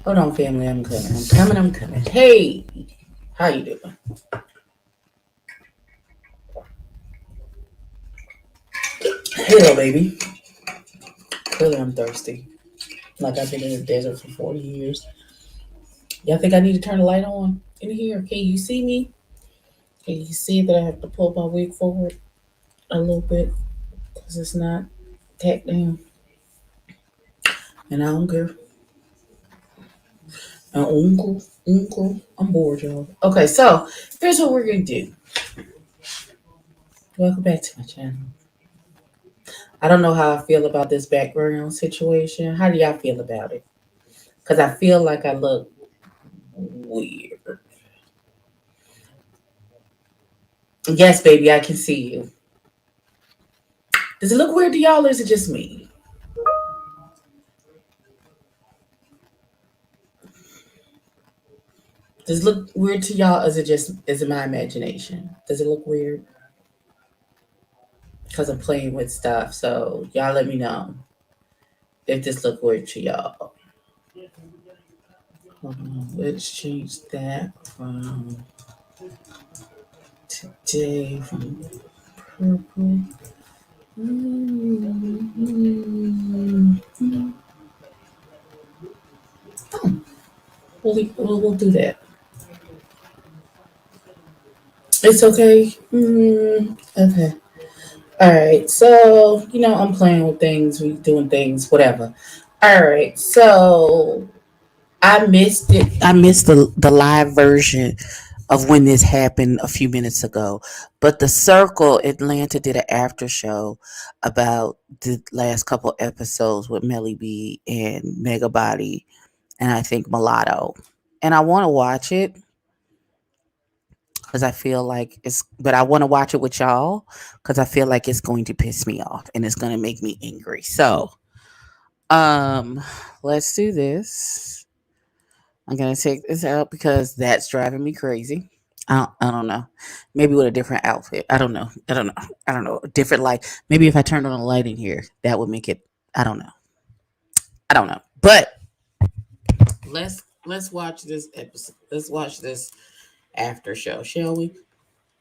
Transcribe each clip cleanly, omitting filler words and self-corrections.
Hold on, family. I'm coming. I'm coming. I'm coming. Hey, how you doing? Hello, baby. Clearly, I'm thirsty. Like I've been in the desert for 40 years. Y'all think I need to turn the light on in here? Can you see me? Can you see that I have to pull my wig forward a little bit because it's not tacked down? And I don't care. And uncle, I'm bored, y'all. Okay, so here's what we're gonna do. Welcome back to my channel. I don't know how I feel about this background situation. How do y'all feel about it? Because I feel like I look weird. Yes, baby, I can see you. Does it look weird to y'all or is it just me? Does it look weird to y'all or is it my imagination? Does it look weird? Because I'm playing with stuff. So y'all let me know if this look weird to y'all. Hold on, let's change that from today from purple. Oh, we'll do that. It's okay. Okay. All right. So, I'm playing with things, we doing things, whatever. All right. So, I missed it. I missed the live version of when this happened a few minutes ago. But the Circle Atlanta did an after show about the last couple episodes with Melly B and Mega Body and I think Mulatto. And I want to watch it because I feel like but I want to watch it with y'all because I feel like it's going to piss me off and it's going to make me angry. So, um, let's do this. I'm gonna take this out because that's driving me crazy. I don't know. Maybe with a different outfit. I don't know. I don't know. I don't know. Different light. Maybe if I turned on a light in here, that would make it. I don't know. I don't know. But let's watch this episode. Let's watch this after show, shall we?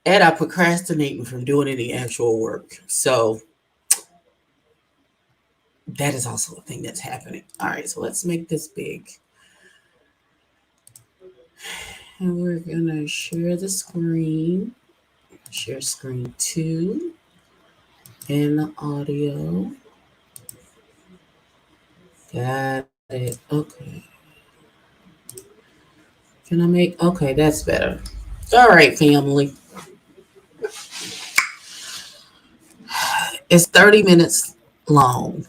And I procrastinating from doing any actual work. So that is also a thing that's happening. All right, so let's make this big. And we're gonna share the screen. Share screen two and the audio. Got it. Okay. Can I make okay, that's better. All right, family. It's 30 minutes long.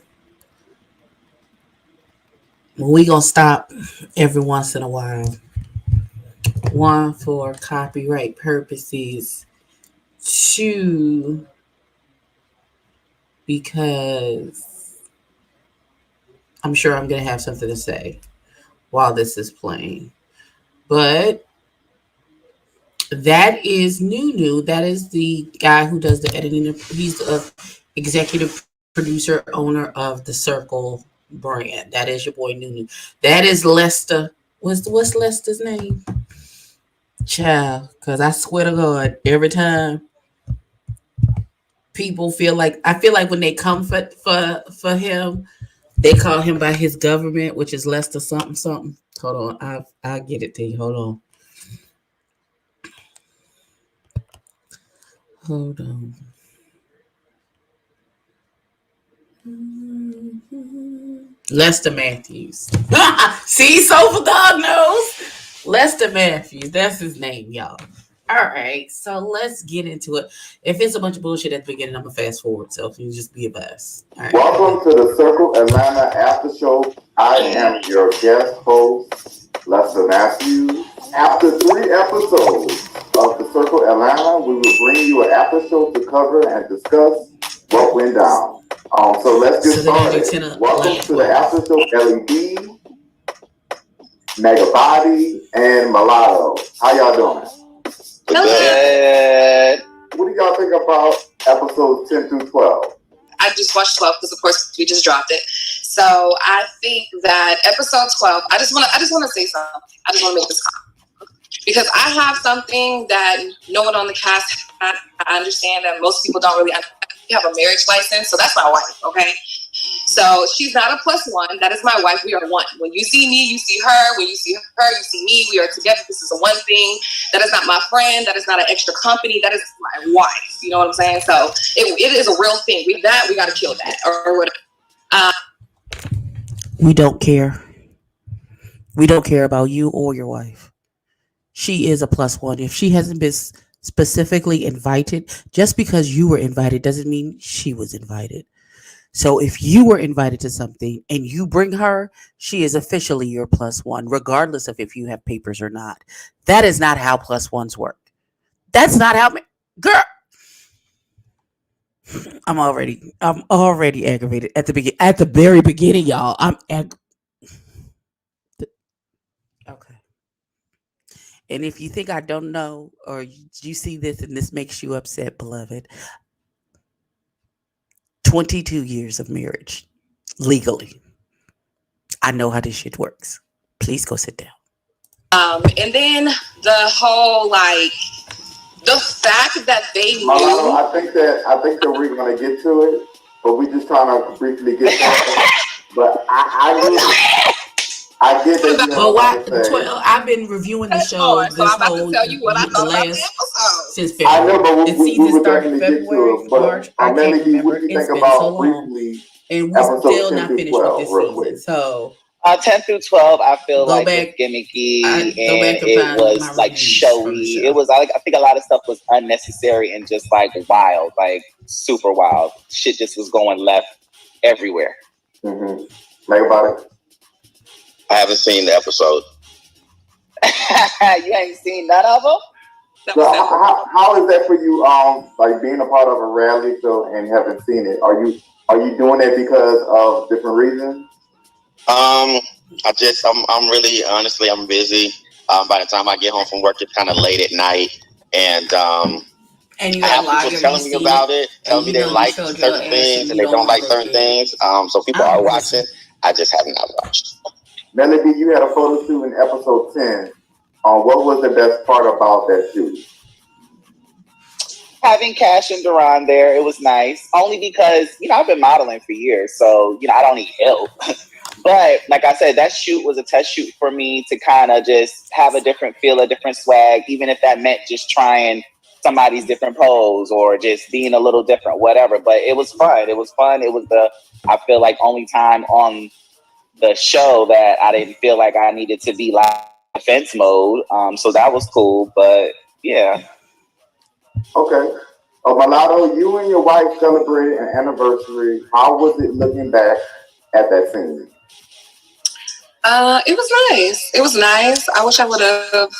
We gonna stop every once in a while. One for copyright purposes. Two because I'm sure I'm gonna have something to say while this is playing. But that is Nunu. That is the guy who does the editing. He's the executive producer, owner of the Circle brand. That is your boy Nunu. That is Lester. What's Lester's name? Child, because I swear to God, every time people feel like I feel like when they come for him, they call him by his government, which is Lester something something. Hold on, I'll get it to you. Hold on. Hold on. Lester Matthews. See, so for God knows. Lester Matthews. That's his name, y'all. All right, so let's get into it. If it's a bunch of bullshit at the beginning, I'm gonna fast forward. So can you just be a bus? All right. Welcome to the Circle Atlanta After Show. I am your guest host, Lester Matthews. After 3 episodes of the Circle Atlanta, we will bring you an after show to cover and discuss what went down. So let's get started. Welcome to the after show, LED, Mega Body, and Mulatto. How y'all doing? Good. What do y'all think about episodes 10 through 12? I just watched 12 because, of course, we just dropped it. So I think that episode 12. I just want to say something. I just want to make this comment because I have something that no one on the cast had. I understand that most people don't really understand. We have a marriage license, so that's my wife. Okay, so she's not a plus one. That is my wife. We are one. When you see me, you see her. When you see her, you see me. We are together. This is a one thing. That is not my friend. That is not an extra company. That is my wife. You know what I'm saying? So it is a real thing. We got to kill that or whatever. Um, We don't care. We don't care about you or your wife. She is a plus one. If she hasn't been specifically invited, just because you were invited doesn't mean she was invited. So if you were invited to something and you bring her, she is officially your plus one, regardless of if you have papers or not. That is not how plus ones work. That's not how. Girl, I'm already aggravated at the very beginning, y'all. Okay. And if you think I don't know, or you see this and this makes you upset, beloved, 22 years of marriage legally. I know how this shit works. Please go sit down. and then the whole like the fact that they Malano, knew. I think that we're gonna get to it, but we just trying to briefly get there. But I get that you have a Well, lot why to say. 12? I've been reviewing the Touch show on. So this I'm about to whole tell you what I the thought about the last episode. since I know, February. but The we season would started definitely get to February, it. But March. I can't Melody, what remember. do you It's think been so about long, briefly and we episodes still 10 not through finished with 12, this real season. quick? So 10 through 12, I feel go like was back. gimmicky I go and back and it find my was like reviews from the showy. It show. was, I think a lot of stuff was unnecessary and just like wild, like super wild. Shit just was going left everywhere. Mm-hmm. Like about it. I haven't seen the episode. You ain't seen none of them? So how is that for you? Like being a part of a reality show and haven't seen it. Are you doing it because of different reasons? I'm really honestly I'm busy. By the time I get home from work, it's kind of late at night, and And you I gotta have lie, people have you telling me seen it? about it, And telling me you they know you like showed your certain ass things and and you they don't don't want to like go certain through it. things. So people I'm are watching. pussy. I just have not watched. Melody, you had a photo shoot in episode 10. What was the best part about that shoot? Having Cash and Duran there, it was nice. Only because, I've been modeling for years, so, I don't need help. But like I said, that shoot was a test shoot for me to kind of just have a different feel, a different swag, even if that meant just trying somebody's different pose or just being a little different, whatever. But it was fun. It was fun. It was I feel like, only time on the show that I didn't feel like I needed to be like defense mode. So that was cool. But yeah. Okay. Mulatto, you and your wife celebrated an anniversary. How was it looking back at that scene? It was nice. It was nice. I wish I would have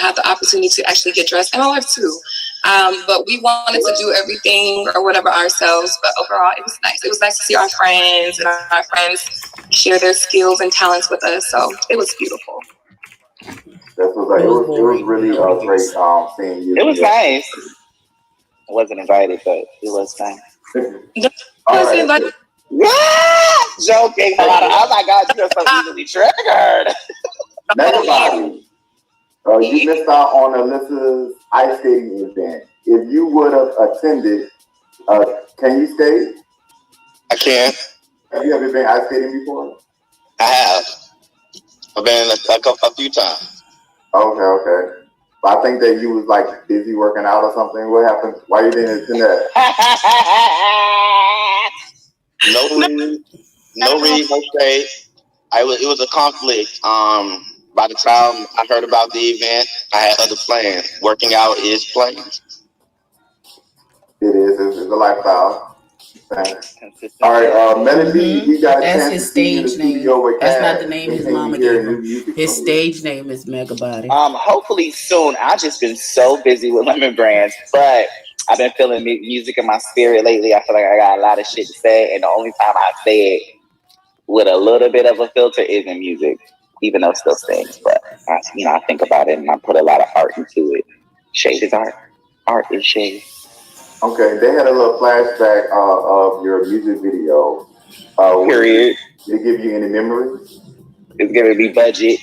had the opportunity to actually get dressed, and my wife too. But we wanted to do everything or whatever ourselves. But overall, it was nice. It was nice to see our friends and our friends share their skills and talents with us. So it was beautiful. That was like It was it was boring. really Nobody great cares. seeing you. It was nice. I wasn't invited, but it was nice. All right. Yeah! Joking. Oh my God, you are so easily triggered. Everybody, you missed out on Alyssa's ice skating event. If you would have attended, can you skate? I can't. Have you ever been ice skating before? I have. I've been a few times. Okay. But I think that you was like busy working out or something. What happened? Why you didn't attend that? No read, no shade. It was a conflict. By the time I heard about the event, I had other plans. Working out is plans. It is. It's a lifestyle. Thanks. All Consistency right, is key. Melody, we got a That's chance to his see you in the stage name. studio with That's not Cash. the name And his can we mama hear gave new him. music His from you? stage name is Mega Body. Hopefully soon. I've just been so busy with Lemon Brands, but I've been feeling music in my spirit lately. I feel like I got a lot of shit to say, and the only time I say it with a little bit of a filter is in music, even though it still stings. But I think about it and I put a lot of art into it. Shade is art. Art is shade. Okay, they had a little flashback of your music video. Period. Did it give you any memories? It's giving me budget.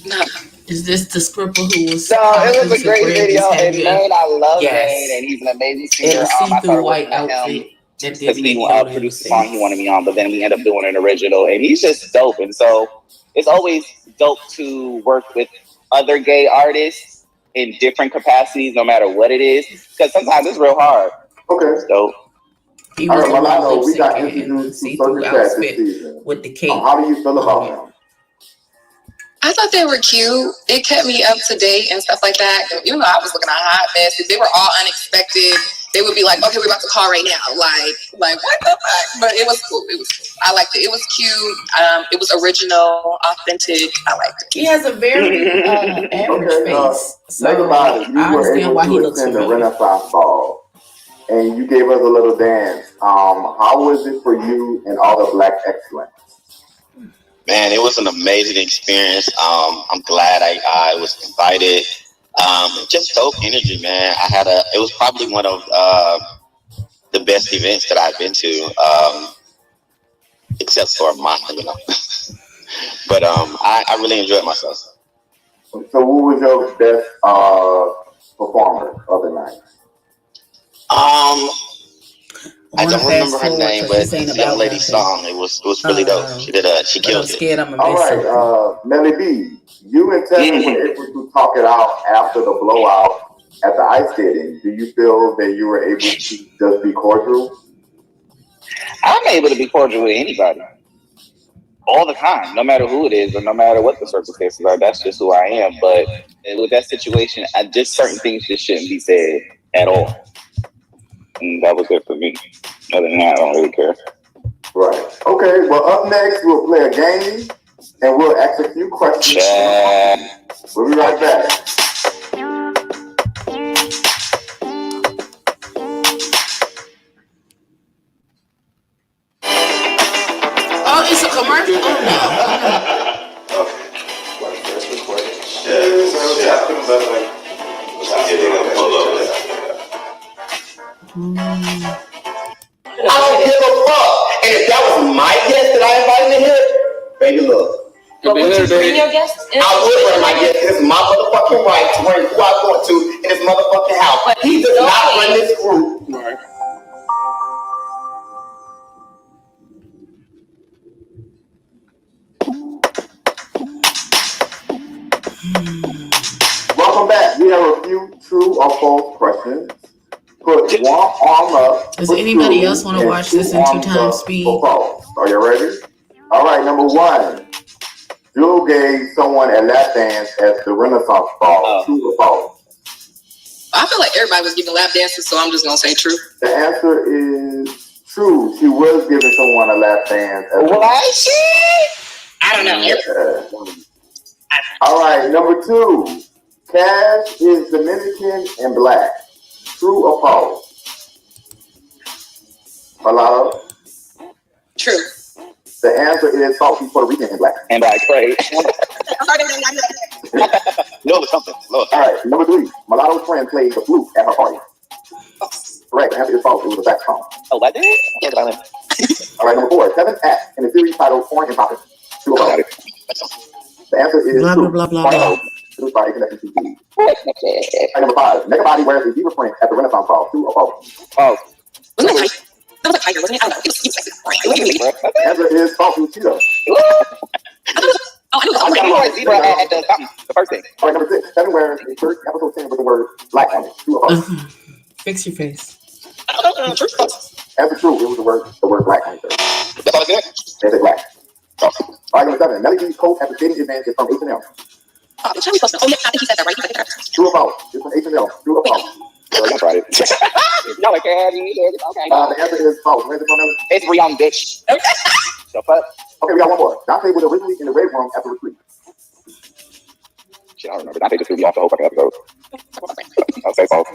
No. Is this the scripper who was? So it was a great video, and Maine, I love Yes. Maine, and he's an amazing singer. In a I see-through started white working with him outfit that because didn't he make it out produced the song he wanted me on, but then we ended up doing an original, and he's just dope. And so it's always dope to work with other gay artists in different capacities, no matter what it is, because sometimes it's real hard. Okay. It's dope. He was All right, the one we got lip-syncing in the introduced to see-through Circus Chat this outfit season. with the cape. How do you feel about them? I thought they were cute. It kept me up to date and stuff like that. Even though I was looking at hot mess, they were all unexpected. They would be like, "Okay, we're about to call right now." Like what the fuck? But it was cool. It was cool. I liked it. It was cute. It was original, authentic. I liked it. He has a very average face. So Everybody, you I were understand able why he to looks attend the familiar. Renaissance Ball, and you gave us a little dance. How was it for you and all the Black excellence? Man, it was an amazing experience. I'm glad I was invited. Just dope energy, man. It was probably one of the best events that I've been to, except for mine, But I really enjoyed myself. So, who was your best performer of the night? I don't remember her name, but it's a young lady's song. It was really dope. She killed it. Scared I'm all right, Melly B, you and Tessa were able to talk it out after the blowout at the ice skating. Do you feel that you were able to just be cordial? I'm able to be cordial with anybody all the time, no matter who it is or no matter what the circumstances are. That's just who I am. But with that situation, just certain things just shouldn't be said at all. And that was it for me. Other than that, I don't really care. Right. Okay. Well, up next, we'll play a game and we'll ask a few questions. We'll be right back. Oh, it's a commercial. I don't give a fuck. And if that was my guest that I invited in here, baby, look. But would you bring your guests in? I would bring my guest. It's my motherfucking right to bring who I want to in this motherfucking house. But he does not run this group. Right. Welcome back. We have a few true or false questions. Put one arm up. Does anybody else want to watch this in 2x speed? Are you ready? All right, number one. Jewel gave someone a lap dance at the Renaissance Ball. True or false? I feel like everybody was giving lap dances, so I'm just gonna say true. The answer is true. She was giving someone a lap dance. Was she? I don't know. All right, number two. Cash is Dominican and Black. True or false? Mulatto? True. The answer is false. He's Puerto Rican and Black. And Black, right? No, it was something. Lord. All right, number three. Mulatto's friend played the flute at her party. Correct. The answer is false. It was a saxophone. Oh, I did? Yeah. All right, number four. Seventh act in the series titled Corn and Poppin'. True or false? The answer is blah, true. blah, blah, blah, blah. Produced by Connection TV. All right, number five. Megabody wears a zebra print at the Renaissance Ball. True or false? False. Wasn't it tight? That was a tiger, wasn't it? I don't know. It was The answer is false. It was Cheeto. I knew I'm it was zebra at the first thing. All right, number six. Seven wears a first episode 10 with the word black on it. True or false? Fix your face. Answer true. It was the word black on it. That's all I said? They said black. All right, number seven. Melly B's coat at the skating event is from H&M. Oh, yeah, I think he said that right. True or false? It's from H&M. True or false? That's right. Y'all like that? Okay. The answer is false. Where's it from? Melly? It's Rion, bitch. So fuck. Okay, we got one more. Dante was originally in the red room at the retreat. Shit, I don't remember. Dante just threw me off the whole fucking episode. I'll say false.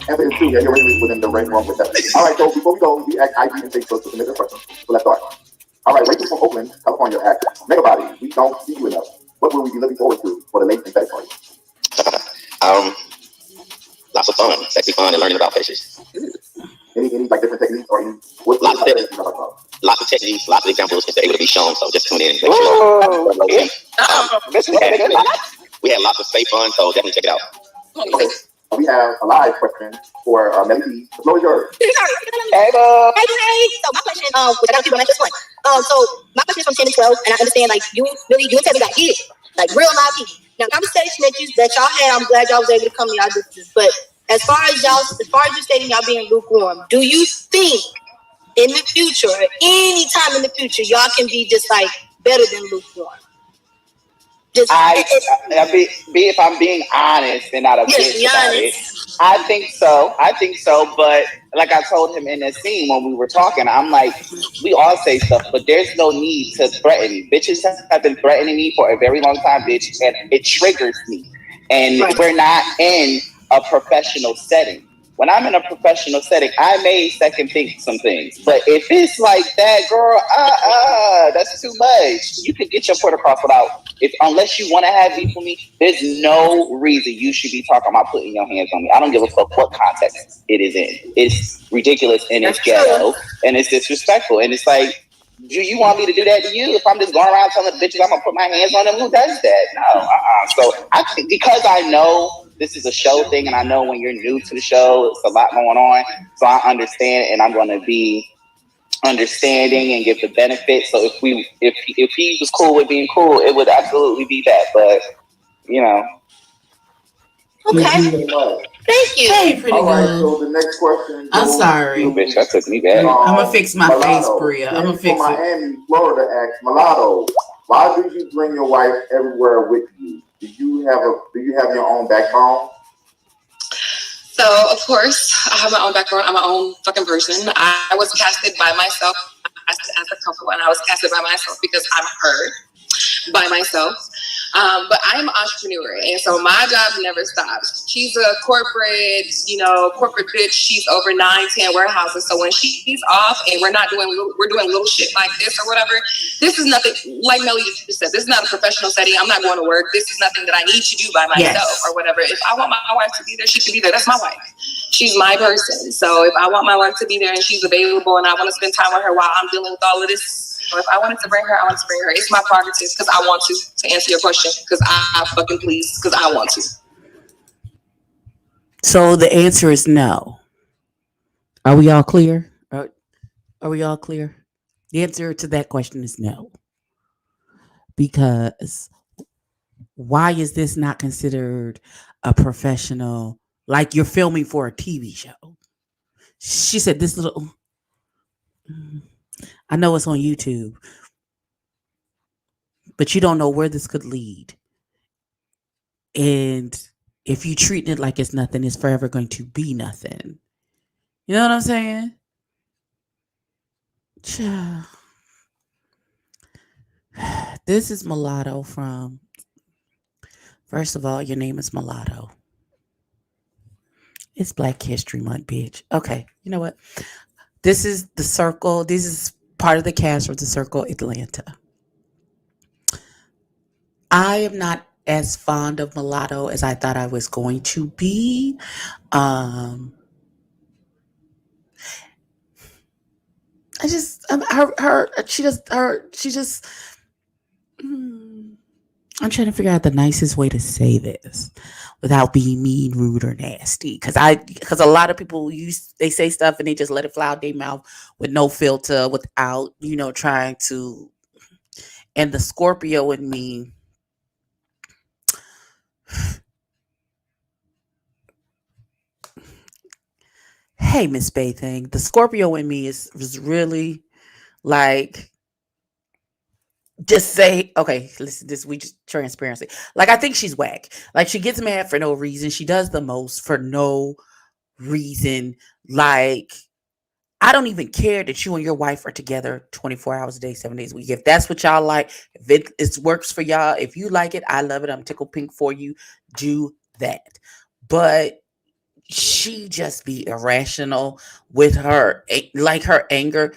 Answer is true. Yeah, he originally was in the red room with that. All right, so before we go, we asked IG and Facebook to submit a question. So let's start. All right, Rachel from Oakland, California asked, Megabody, we don't see you enough. What will we be looking forward to for the late and better party? Lots of fun, sexy fun, and learning about faces. Any like different techniques or any, what lots of techniques, lots of examples if they're able to be shown. So just tune in. Make Ooh, sure. yeah. We had lots of safe fun, so definitely check it out. Okay. We have a live question for Melody. The floor is yours. Hey, bro. Hey. So my question, which I got a few on this one. So my question is from 10 to 12, and I understand like you and Tevin got heated, like real live heat. Now conversation that y'all had, I'm glad y'all was able to come to y'all differences. But as far as you stating y'all being lukewarm, do you think in the future, or any time in the future, y'all can be just like better than lukewarm? If I'm being honest and not a bitch about it, I think so. But like I told him in that scene when we were talking, I'm like, we all say stuff, but there's no need to threaten me. Bitches have been threatening me for a very long time, bitch, and it triggers me. And we're not in a professional setting. When I'm in a professional setting, I may second think some things. But if it's like that, girl, that's too much. You could get your point across unless you want to have beef with me, there's no reason you should be talking about putting your hands on me. I don't give a fuck what context it is in. It's ridiculous and it's ghetto and it's disrespectful. And it's like, do you want me to do that to you? If I'm just going around telling bitches I'm gonna put my hands on them, who does that? No. So I think because I know this is a show thing, and I know when you're new to the show, it's a lot going on. So I understand, and I'm gonna be understanding and give the benefit. So if he was cool with being cool, it would absolutely be that. But you know. Okay. Thank you. Hey, pretty All right, good. so the next question. I'm sorry. Bitch, that took me back. I'm gonna fix my Mulatto. face, Bria. I'm gonna fix from it. Miami, Florida, asks Mulatto, why do you bring your wife everywhere with you? Do you have your own backbone? So, of course, I have my own background. I'm my own fucking person. I was casted by myself as a couple, and I was casted by myself because I'm her by myself. But I am an entrepreneur, and so my job never stops. She's a corporate bitch. She's over 9-10 warehouses. So when she's off and we're doing little shit like this or whatever, this is nothing, like Melly just said, this is not a professional setting. I'm not going to work. This is nothing that I need to do by myself or whatever. If I want my wife to be there, she can be there. That's my wife. She's my person. So if I want my wife to be there and she's available and I want to spend time with her while I'm dealing with all of this, so if I wanted to bring her, I want to bring her. It's my prerogative because I want to answer your question, because I fucking please, because I want to. So the answer is no. Are we all clear? Are we all clear? The answer to that question is no. Because why is this not considered a professional, like you're filming for a TV show? She said this little, I know it's on YouTube, but you don't know where this could lead. And if you treat it like it's nothing, it's forever going to be nothing. You know what I'm saying? This is Mulatto from, first of all, your name is Mulatto. It's Black History Month, bitch. Okay, you know what? This is The Circle. This is part of the cast of The Circle Atlanta. I am not as fond of Mulatto as I thought I was going to be. I'm trying to figure out the nicest way to say this without being mean, rude, or nasty. Because a lot of people they say stuff and they just let it fly out their mouth with no filter, without trying to. And the Scorpio in me, hey Miss Bay thing, the Scorpio in me was really like, just say, okay, listen, we just transparency. Like, I think she's whack. Like, she gets mad for no reason. She does the most for no reason. Like, I don't even care that you and your wife are together 24 hours a day, 7 days a week. If that's what y'all like, if it works for y'all, if you like it, I love it. I'm tickle pink for you. Do that. But she just be irrational with her, like her anger.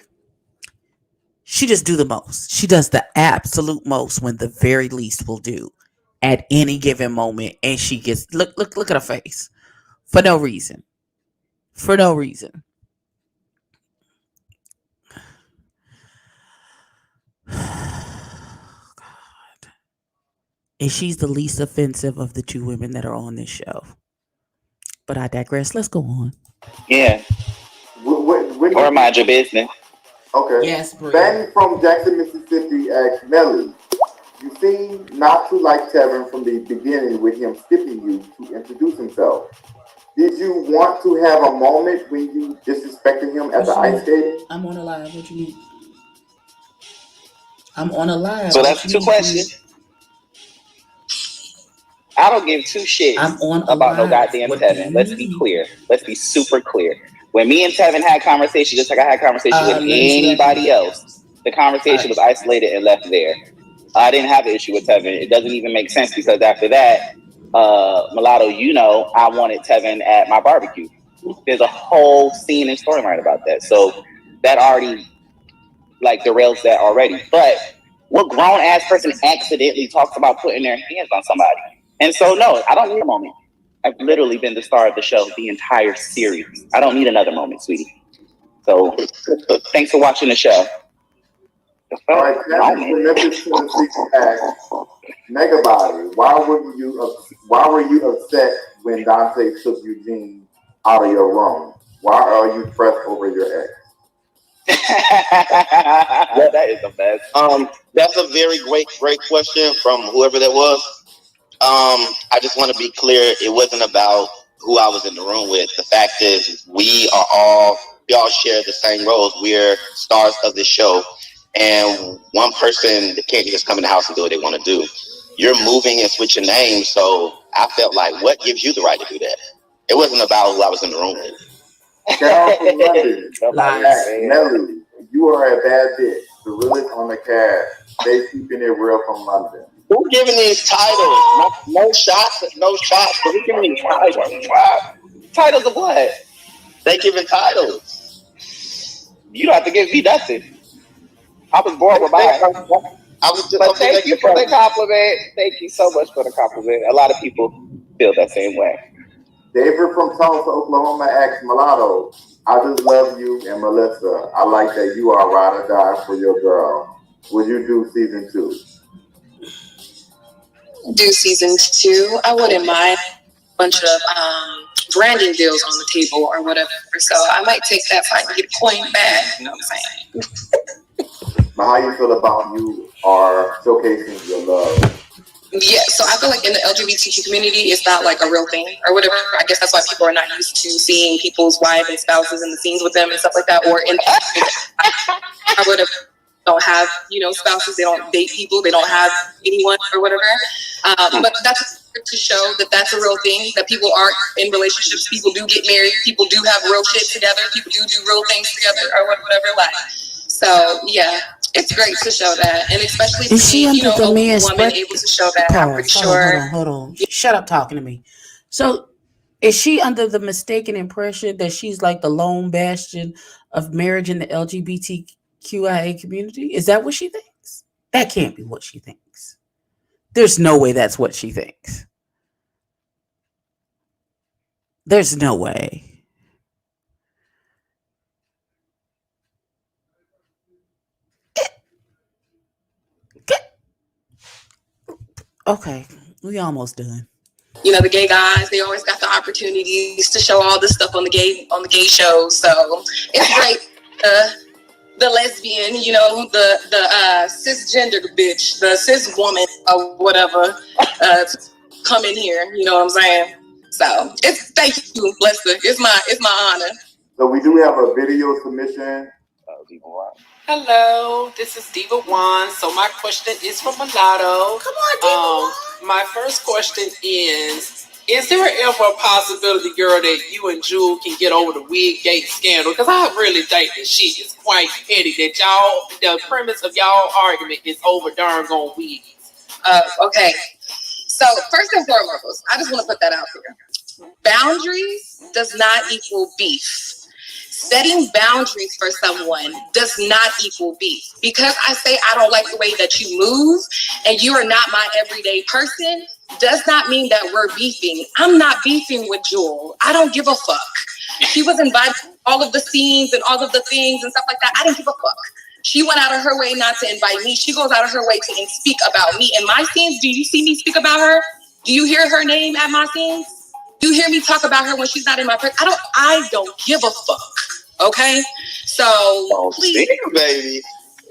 She just do the most. She does the absolute most when the very least will do at any given moment. And she gets, look at her face. For no reason. For no reason. And she's the least offensive of the two women that are on this show. But I digress. Let's go on. Yeah. Or mind your business. Okay. Yes, Brie. Fanny from Jackson, Mississippi asks Melly, you seem not to like Tevin from the beginning with him skipping you to introduce himself. Did you want to have a moment when you disrespected him at the ice skating? I'm on a live. What you need? I'm on a live. So that's two questions. I don't give two shits about no goddamn Tevin. Let's be clear. Let's be super clear. When me and Tevin had conversation, just like I had conversation with anybody else, the conversation was isolated and left there. I didn't have an issue with Tevin. It doesn't even make sense because after that, Mulatto, I wanted Tevin at my barbecue. There's a whole scene and storyline about that. So that already derails that already. But what grown ass person accidentally talks about putting their hands on somebody? And so no, I don't need a moment. I've literally been the star of the show the entire series. I don't need another moment, sweetie. So thanks for watching the show. All right, Kevin from Memphis, Tennessee asks, Megabody, why were you upset when Dante took Eugene out of your room? Why are you pressed over your ex? Well, that is the best. That's a very great question from whoever that was. I just want to be clear. It wasn't about who I was in the room with. The fact is, we all share the same roles. We're stars of the show, and one person can't just come in the house and do what they want to do. You're moving and switching names, so I felt like, what gives you the right to do that? It wasn't about who I was in the room with. Carol from London, Melly, you are a bad bitch. The realest on the cast. They keeping it real from London. Who giving these titles? No shots. But who giving these titles? Titles of what? They giving titles. You don't have to give me nothing. I was born with mine. But thank you for the compliment. Thank you so much for the compliment. A lot of people feel that same way. David from Tulsa, Oklahoma asks Mulatto, I just love you and Melissa. I like that you are ride or die for your girl. Will you do season 2? Do season 2? I wouldn't mind. A bunch of branding deals on the table or whatever. So I might take that fight and get a coin back. You know what I'm saying? But how you feel about you are showcasing your love? Yeah, so I feel like in the LGBTQ community, it's not like a real thing or whatever. I guess that's why people are not used to seeing people's wives and spouses in the scenes with them and stuff like that. Or in I would have don't have spouses. They don't date people. They don't have anyone or whatever. But that's to show that that's a real thing. That people are in relationships. People do get married. People do have real shit together. People do real things together or whatever. So yeah. It's great to show that, and especially to see, a woman able to show that. I'm pretty sure. Hold on. Shut up talking to me. So, is she under the mistaken impression that she's like the lone bastion of marriage in the LGBTQIA community? Is that what she thinks? That can't be what she thinks. There's no way that's what she thinks. There's no way. Okay, we almost done. The gay guys, they always got the opportunities to show all this stuff on the gay shows. So it's great. The lesbian, the cisgender bitch, the cis woman or whatever, come in here. You know what I'm saying? So thank you, Lester. It's my honor. So we do have a video submission. Hello, this is Diva Juan. So my question is from Mulatto. Come on, Diva Juan. My first question is there ever a possibility, girl, that you and Jewel can get over the wig gate scandal? Because I really think that shit is quite petty. That the premise of y'all argument is over darn on wigs. Okay. So first and foremost, I just want to put that out there. Boundaries does not equal beef. Setting boundaries for someone does not equal beef. Because I say I don't like the way that you move and you are not my everyday person does not mean that we're beefing. I'm not beefing with Jewel. I don't give a fuck. She was invited to all of the scenes and all of the things and stuff like that. I didn't give a fuck. She went out of her way not to invite me. She goes out of her way to speak about me. In my scenes, do you see me speak about her? Do you hear her name at my scenes? Do you hear me talk about her when she's not in my presence? I don't give a fuck. Okay? So, please. Baby.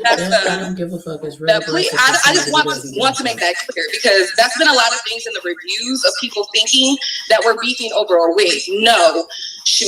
I don't give a fuck. It's really please, I just want to make that clear, because that's been a lot of things in the reviews of people thinking that we're beefing over a wig. No,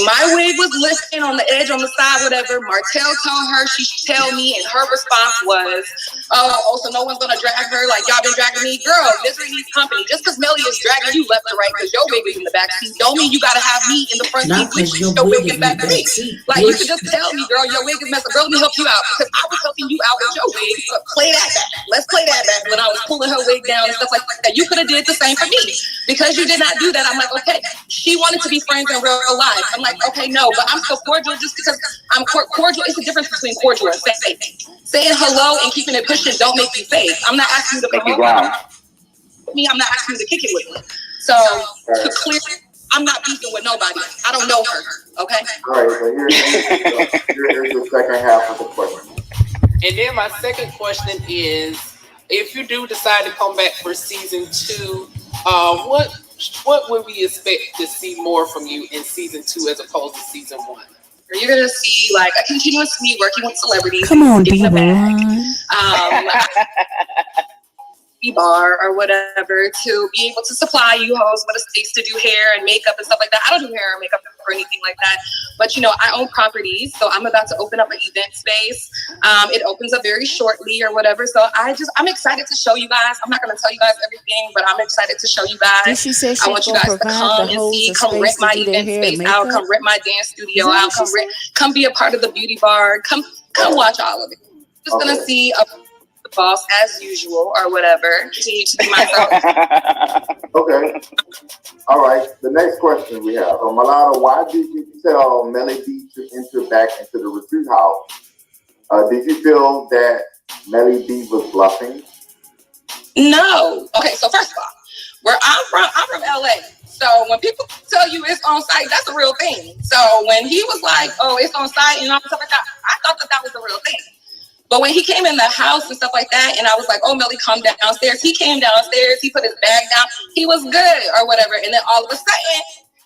my wig was lifting on the edge on the side, whatever. Martell told her she should tell me, and her response was, oh, so no one's gonna drag her like y'all been dragging me. Girl, misery needs company. Just because Melly is dragging you left to right because your wig is in the back seat, don't mean you gotta have me in the front seat with your wig in the back seat. Like, you could just tell me, girl, your wig is messed up. Girl, let me help you out, because I was helping you out with your wig. Play that back. Let's play that back. When I was pulling her wig down and stuff like that, you could have did the same for me. Because you did not do that, I'm like, okay. She wanted to be friends in real life. I'm like, okay, no, but I'm still cordial just because I'm cordial. It's the difference between cordial and fake. Saying hello and keeping it pushing don't make you fake. I'm not asking you to come over me. I'm not asking you to kick it with me. So, to clear, I'm not beefing with nobody. I don't know her. Okay? All right, so here's the second half of the question. And then my second question is, if you do decide to come back for season 2, what would we expect to see more from you in season 2 as opposed to season 1? You're gonna see like a continuous me working with celebrities. Come on, Diva. Bar or whatever, to be able to supply you hoes with a space to do hair and makeup and stuff like that. I don't do hair or makeup or anything like that, but I own properties, so I'm about to open up an event space. It opens up very shortly or whatever, so I'm excited to show you guys. I'm not going to tell you guys everything, but I'm excited to show you guys. She said I want you guys to come and see, come rent my event space out, come rent my dance studio out, come be a part of the beauty bar, come watch all of it. Just gonna see the boss as usual or whatever. Continue to be myself. Okay. All right. The next question we have. Milano, why did you tell Melly B to enter back into the retreat house? Did you feel that Melly B was bluffing? No. Okay, so first of all, where I'm from LA. So when people tell you it's on site, that's a real thing. So when he was like, oh, it's on site and all stuff like that, I thought that was a real thing. But when he came in the house and stuff like that, and I was like, oh, Melly, come downstairs. He came downstairs. He put his bag down. He was good or whatever. And then all of a sudden,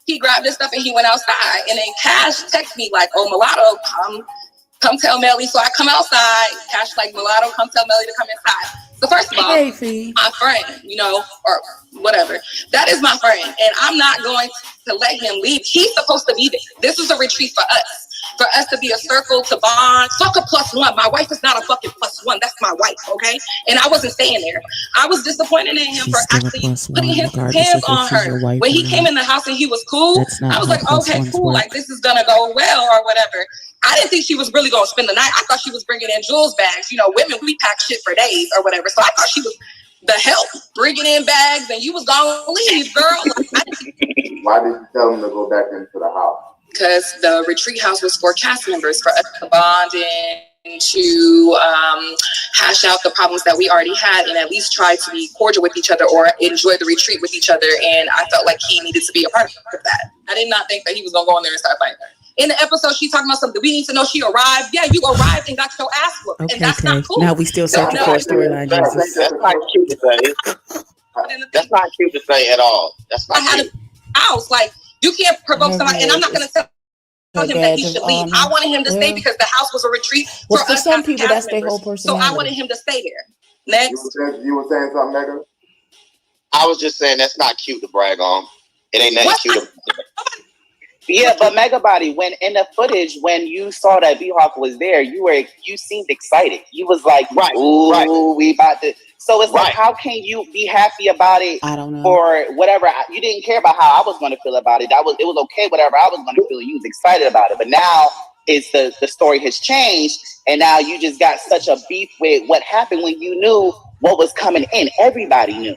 he grabbed his stuff and he went outside. And then Cash texted me like, oh, Mulatto, come tell Melly. So I come outside. Cash like, Mulatto, come tell Melly to come inside. So first of all, my friend, or whatever. That is my friend. And I'm not going to let him leave. He's supposed to be there. This is a retreat for us. For us to be a circle, to bond. Fuck a +1. My wife is not a fucking +1. That's my wife, okay? And I wasn't staying there. I was disappointed in him for actually putting his hands on her. When he came in the house and he was cool, I was like, okay, cool. Like, this is going to go well or whatever. I didn't think she was really going to spend the night. I thought she was bringing in Jules bags. Women, we pack shit for days or whatever. So I thought she was the help, bringing in bags, and you was going to leave, girl. Why did you tell him to go back into the house? Because the retreat house was for cast members, for us to bond and to hash out the problems that we already had and at least try to be cordial with each other or enjoy the retreat with each other. And I felt like he needed to be a part of that. I did not think that he was going to go in there and start fighting her. In the episode, she's talking about something. We need to know she arrived. Yeah, you arrived and got your ass whooped. Okay, and that's not cool. Now we still searching for a storyline, Jesus. That's not cute to say. That's not cute to say at all. That's not cute. House, like, you can't provoke somebody, and I'm not going to tell him that he should leave. I wanted him to stay because the house was a retreat for us. For some people, that's their whole personality. So I wanted him to stay there. Next. You were saying something, Megha? I was just saying that's not cute to brag on. It ain't nothing cute. Yeah, but Megha Body, when in the footage, when you saw that B-Hawk was there, you seemed excited. You was like, ooh, we about to. So it's like, how can you be happy about it? I don't know. Or whatever. You didn't care about how I was going to feel about it. It was okay, whatever I was going to feel. You was excited about it. But now it's the story has changed, and now you just got such a beef with what happened when you knew what was coming in. Everybody knew.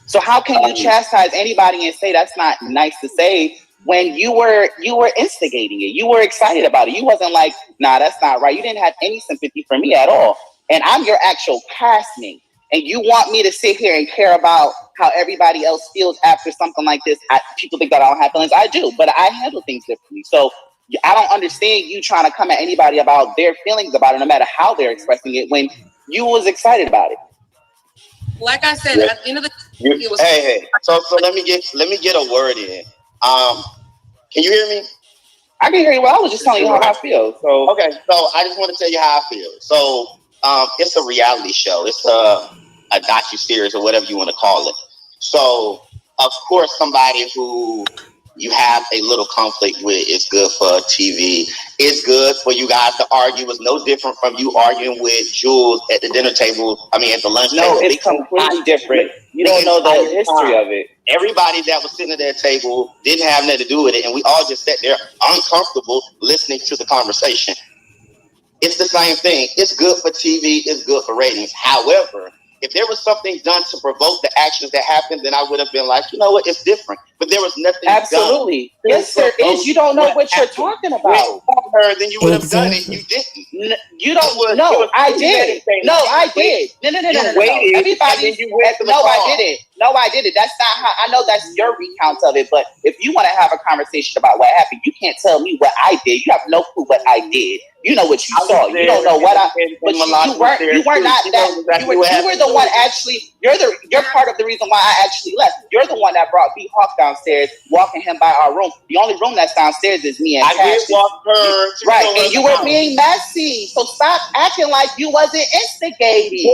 So how can you chastise anybody and say that's not nice to say when you were instigating it? You were excited about it. You wasn't like, nah, that's not right. You didn't have any sympathy for me at all. And I'm your actual castmate. And you want me to sit here and care about how everybody else feels after something like this? People think that I don't have feelings. I do, but I handle things differently. So I don't understand you trying to come at anybody about their feelings about it, no matter how they're expressing it, when you was excited about it. Like I said, at the end of the day, it was. Hey. So let me get a word in. Can you hear me? I can hear you. Well, I was just telling you how I feel. So okay, so I just want to tell you how I feel. So it's a reality show. It's a docu-series or whatever you want to call it. So of course, somebody who you have a little conflict with is good for TV. It's good for you guys to argue. It's no different from you arguing with Jules at the dinner table. I mean, at the lunch table. No, it's completely different. You don't know the history of it. Everybody that was sitting at that table didn't have nothing to do with it, and we all just sat there uncomfortable listening to the conversation. It's the same thing. It's good for TV. It's good for ratings. However, if there was something done to provoke the actions that happened, then I would have been like, you know what, it's different. But there was nothing. Absolutely. Done. Yes, there is. You don't know what you're talking about. Then you would have done it. You didn't. You don't. No, I did. No, I did. No. Everybody. No, I didn't. No, I didn't. That's not how. I know that's your recount of it. But if you want to have a conversation about what happened, you can't tell me what I did. You have no clue what I did. You know what you saw. You don't know what I. But you were not that. You were the one actually. You're part of the reason why I actually left. You're the one that brought B Hawk downstairs, walking him by our room. The only room that's downstairs is me and Cash. I did walk her. Right, and you were being messy. So stop acting like you wasn't instigating.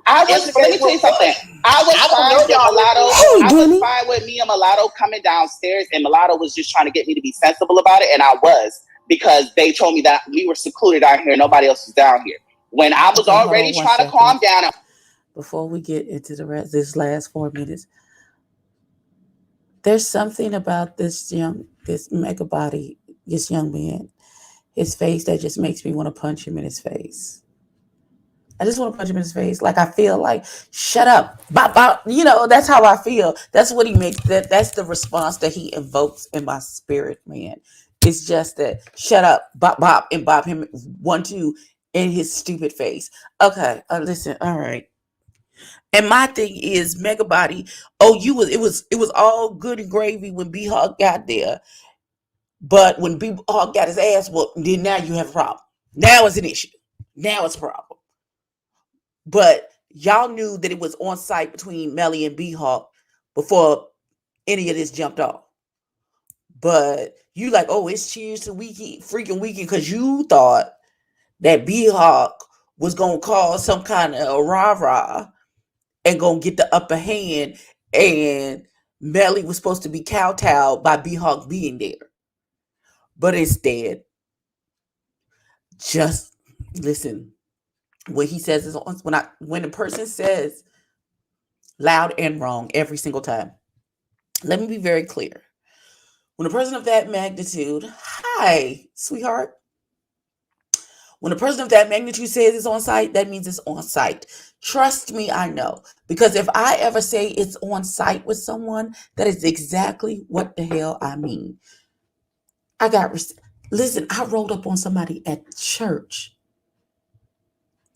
Let me tell you something. I was fine with Mulatto. I was fine with me and Mulatto coming downstairs, and Mulatto was just trying to get me to be sensible about it, and I was, because they told me that we were secluded out here, nobody else was down here. When I was already trying to calm down. Before we get into the rest, this last 4 minutes, there's something about this mega body, this young man, his face that just makes me want to punch him in his face. I just want to punch him in his face. Like, I feel like, shut up, bop, bop. You know, that's how I feel. That's what he makes. That's the response that he evokes in my spirit, man. It's just that, shut up, bop, bop, and bop him 1-2 in his stupid face. Okay, listen, all right. And my thing is, mega body. Oh, it was all good and gravy when B Hawk got there, but when B Hawk got his ass whooped, then now you have a problem. Now it's an issue. Now it's a problem. But y'all knew that it was on site between Melly and B Hawk before any of this jumped off. But you like, oh, it's cheers to freaking weekend, because you thought that B Hawk was gonna cause some kind of rah-rah and gonna get the upper hand, and Melly was supposed to be kowtowed by B Hawk being there. But instead, just listen. What he says is when a person says loud and wrong every single time. Let me be very clear. When a person of that magnitude, hi, sweetheart. When a person of that magnitude says it's on site, that means it's on site. Trust me, I know. Because if I ever say it's on site with someone, that is exactly what the hell I mean. Listen, I rolled up on somebody at church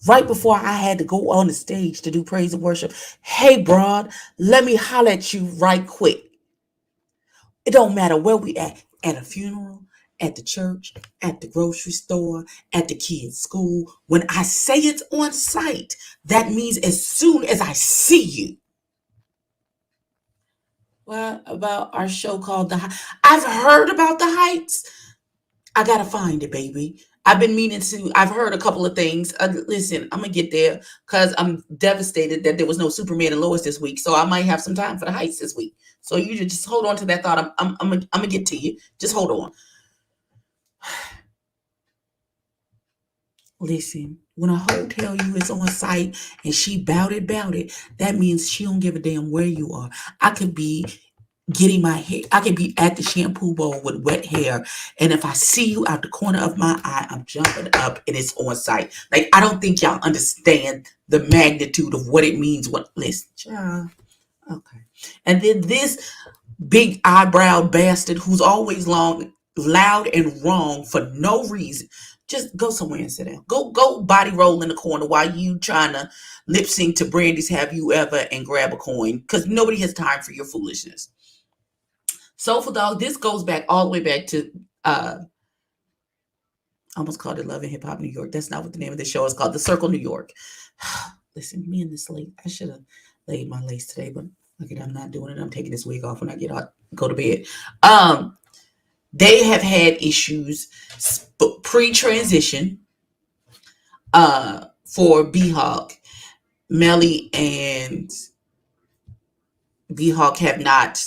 right before I had to go on the stage to do praise and worship. Hey, broad, let me holler at you right quick. It don't matter where we at a funeral, at the church, at the grocery store, at the kids' school. When I say it's on site, that means as soon as I see you. What about our show called The Heights? I've heard about The Heights. I gotta find it, baby. I've been meaning to. I've heard a couple of things. Listen, I'm gonna get there because I'm devastated that there was no Superman and Lois this week. So I might have some time for The Heights this week. So you just hold on to that thought. I'm gonna get to you. Just hold on. Listen, when a hoe tell you it's on site and she bout it, that means she don't give a damn where you are. I could be getting my hair. I could be at the shampoo bowl with wet hair, and if I see you out the corner of my eye, I'm jumping up and it's on site. Like, I don't think y'all understand the magnitude of what it means. Listen, okay. And then this big eyebrow bastard who's always loud and wrong for no reason. Just go somewhere and sit down. Go body roll in the corner while you trying to lip sync to Brandy's Have You Ever and grab a coin, because nobody has time for your foolishness. Soulful Dog, this goes back all the way back to almost called it Love and Hip Hop New York. That's not what the name of the show is called. The Circle New York. Listen, me and this late. I should have laid my lace today, but look at I'm not doing it. I'm taking this wig off when I get out, go to bed. They have had issues pre-transition for B-Hawk. Melly and B-Hawk have not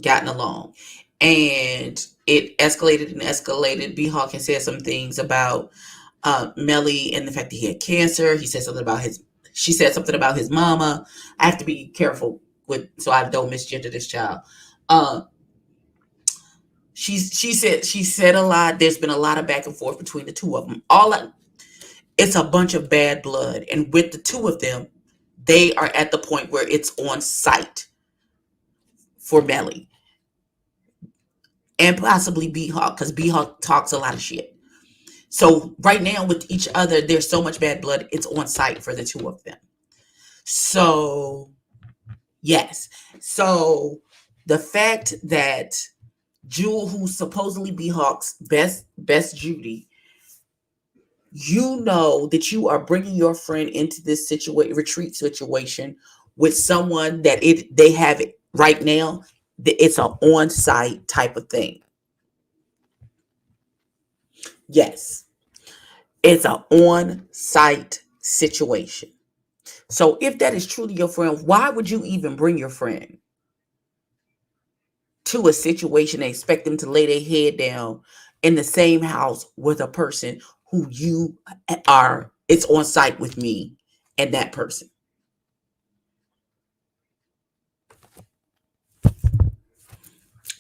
gotten along. And it escalated and escalated. B-Hawk has said some things about Melly and the fact that he had cancer. He said something about she said something about his mama. I have to be careful so I don't misgender this child. She said a lot. There's been a lot of back and forth between the two of them. It's a bunch of bad blood. And with the two of them, they are at the point where it's on site for Melly. And possibly B-Hawk, because B-Hawk talks a lot of shit. So right now with each other, there's so much bad blood, it's on site for the two of them. So, yes. So the fact that Jewel, who's supposedly B-Hawk's best Judy, you know that you are bringing your friend into this retreat situation with someone that they have it right now. It's an on-site type of thing. Yes, it's an on-site situation. So if that is truly your friend, why would you even bring your friend to a situation and expect them to lay their head down in the same house with a person who you are? It's on site with me and that person.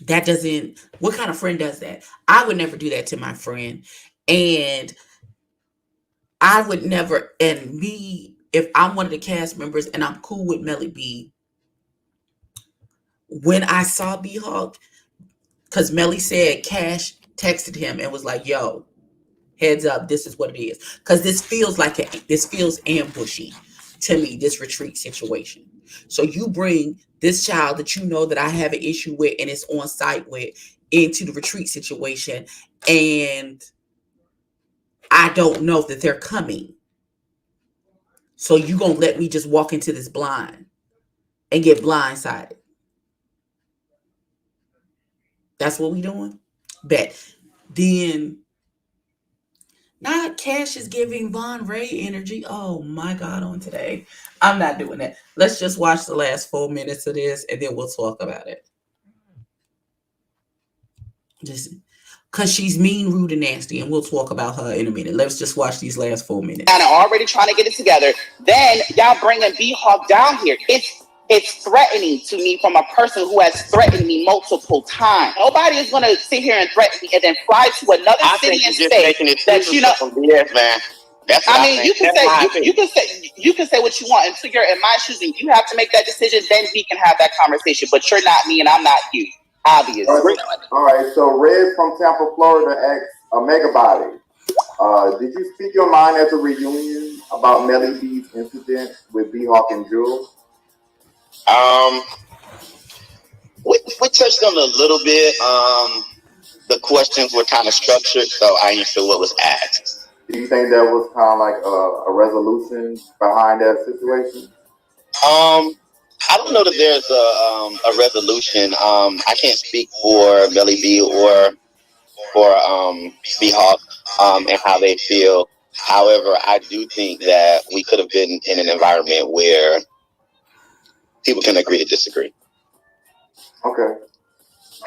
That doesn't, what kind of friend does that? I would never do that to my friend. And I would never, and me, if I'm one of the cast members and I'm cool with Melly B, when I saw B-Hawk, because Melly said Cash texted him and was like, yo, heads up, this is what it is. Because this feels ambushy to me, this retreat situation. So you bring this child that you know that I have an issue with and it's on site with into the retreat situation, and I don't know that they're coming. So you gonna let me just walk into this blind and get blindsided? That's what we doing? Bet. Then not Cash is giving Von Ray energy. Oh my God, on today. I'm not doing that. Let's just watch the last 4 minutes of this and then we'll talk about it. Just because she's mean, rude, and nasty, and we'll talk about her in a minute. Let's just watch these last 4 minutes. And already trying to get it together. Then y'all bringing B-Hawk down here. It's threatening to me from a person who has threatened me multiple times. Nobody is going to sit here and threaten me and then fly to another city and state that you know. Yes, man. That's what I mean, you can say what you want until you're in my shoes and you have to make that decision. Then we can have that conversation. But you're not me and I'm not you. Obviously. All right. So Red from Tampa, Florida asks a mega body. Did you speak your mind at the reunion about Melly B's incident with B-Hawk and Jewel? We touched on it a little bit. The questions were kind of structured, so I didn't feel what was asked. Do you think there was kind of like a resolution behind that situation? I don't know that there's a resolution. I can't speak for Melly B or for B-Hawk and how they feel. However, I do think that we could have been in an environment where people can agree to disagree. Okay.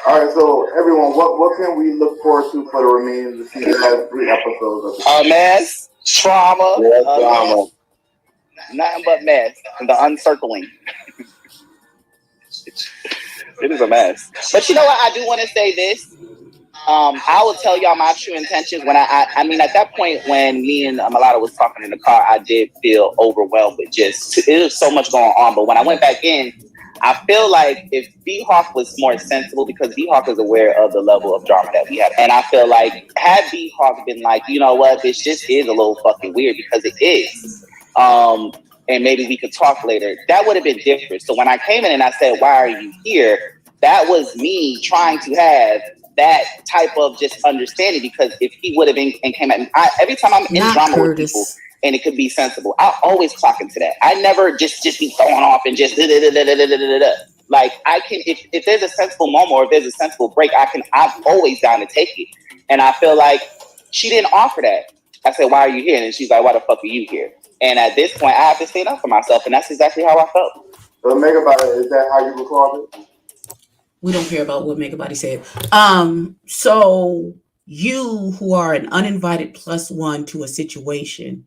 All right. So everyone, what can we look forward to for the remaining of the season? Last 3 episodes of mess, trauma, drama. Nothing but mess. The uncircling. It is a mess. But you know what? I do want to say this. I will tell y'all my true intentions when I mean, at that point when me and Malata was talking in the car, I did feel overwhelmed with it was so much going on. But when I went back in, I feel like if B-Hawk was more sensible, because B-Hawk is aware of the level of drama that we have. And I feel like had B-Hawk been like, you know what, this just is a little fucking weird, because it is. And maybe we could talk later. That would have been different. So when I came in and I said, why are you here? That was me trying to have that type of just understanding, because if he would have been and came at me, every time I'm in Not drama with Curtis. people and it could be sensible, I always clock into that. I never just be throwing off and just like I can, if there's a sensible moment or if there's a sensible break, I'm always down to take it. And I feel like she didn't offer that. I said, why are you here? And she's like, why the fuck are you here? And at this point, I have to stand up for myself, and that's exactly how I felt. So Megabody, is that how you recorded? We don't care about what Megabody said. So you, who are an uninvited +1 to a situation,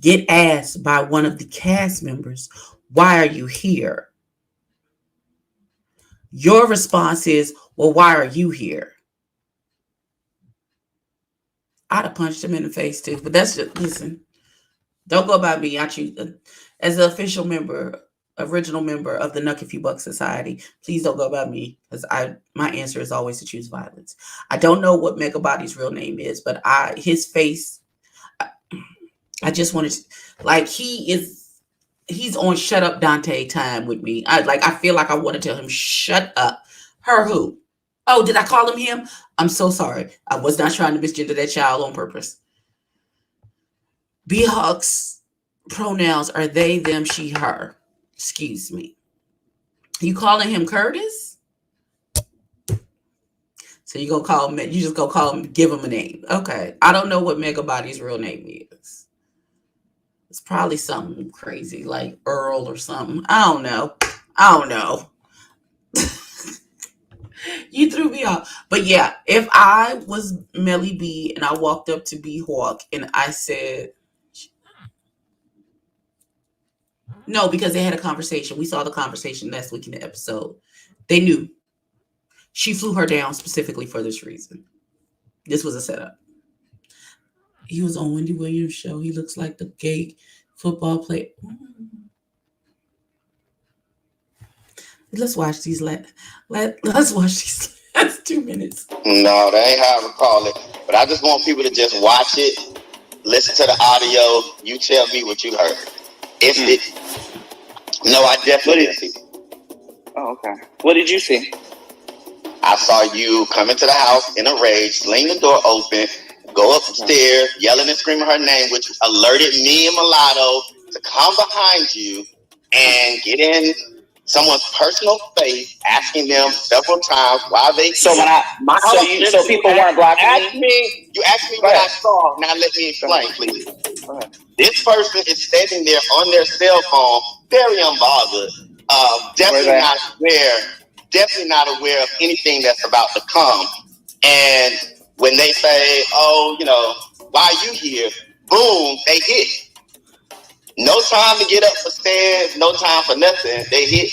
get asked by one of the cast members, why are you here? Your response is, well, why are you here? I'd have punched him in the face too, but that's just, listen, don't go by me. I choose as the official member, original member of the Nuck If You Buck Society. Please don't go by me, because my answer is always to choose violence. I don't know what Megabody's real name is, but his face, I just wanted to, like, he's on Shut Up Dante time with me. I feel like I want to tell him, shut up. Her who? Oh, did I call him? I'm so sorry. I was not trying to misgender that child on purpose. B-Hawk's pronouns are they, them, she, her. Excuse me. You calling him Curtis? So you just gonna call him, give him a name. Okay. I don't know what Megabody's real name is. It's probably something crazy like Earl or something. I don't know. You threw me off. But yeah, if I was Melly B and I walked up to B Hawk and I said, no, because they had a conversation. We saw the conversation last week in the episode. They knew. She flew her down specifically for this reason. This was a setup. He was on Wendy Williams' show. He looks like the gay football player. Let's watch these. Let's watch these last 2 minutes. No, that ain't how I recall it. But I just want people to just watch it, listen to the audio. You tell me what you heard. No, I definitely didn't see. Oh, okay. What did you see? I saw you come into the house in a rage, sling the door open, go upstairs, yelling and screaming her name, which alerted me and Mulatto to come behind you and get in someone's personal space, asking them several times why they. So people weren't blocking me. You asked me what I saw. Now let me explain, please. This person is standing there on their cell phone, very unbothered. Definitely not aware of anything that's about to come. And when they say, "Oh, why are you here?" Boom, they hit. No time to get up for stands, no time for nothing. They hit.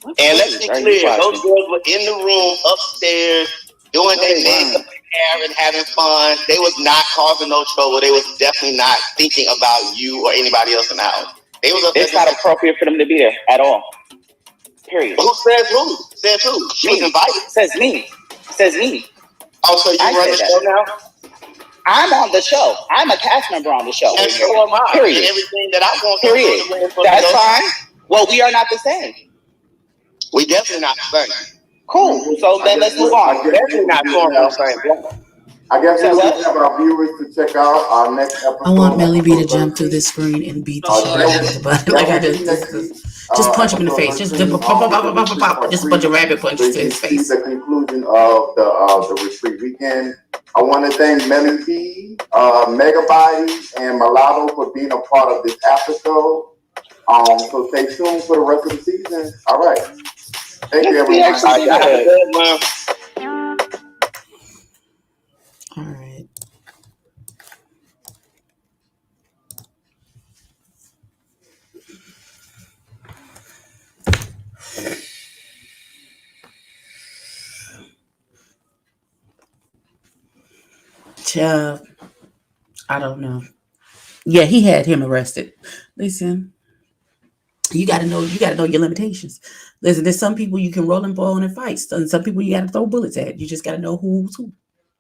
And let's be clear, those girls were in the room upstairs doing their makeup and having fun. They was not causing no trouble. They was definitely not thinking about you or anybody else in the house. It's not appropriate for them to be there at all. Period. Who says who? Says who? She was invited. Says me. Oh, so you run the show now? I'm on the show. I'm a cast member on the show. And so am I. Period. And everything that I want. Period. That's fine. Well, we are not the same. We definitely not the same. Cool. So then let's move on. Definitely not going on the same block. I guess we'll have our viewers to check out our next episode. I want Melly B to jump through this screen and beat the shit out of everybody. Like I just punch him in the face. Just a bunch of rabbit punches to his face. The conclusion of the retreat weekend. I want to thank Melly B, Megabody, and Mulatto for being a part of this aftershow. So stay tuned for the rest of the season. All right. Thank you, everyone. All right. I don't know. Yeah, he had him arrested. Listen, you gotta know your limitations. Listen, there's some people you can roll and ball in fights, and some people you gotta throw bullets at. You just gotta know who's who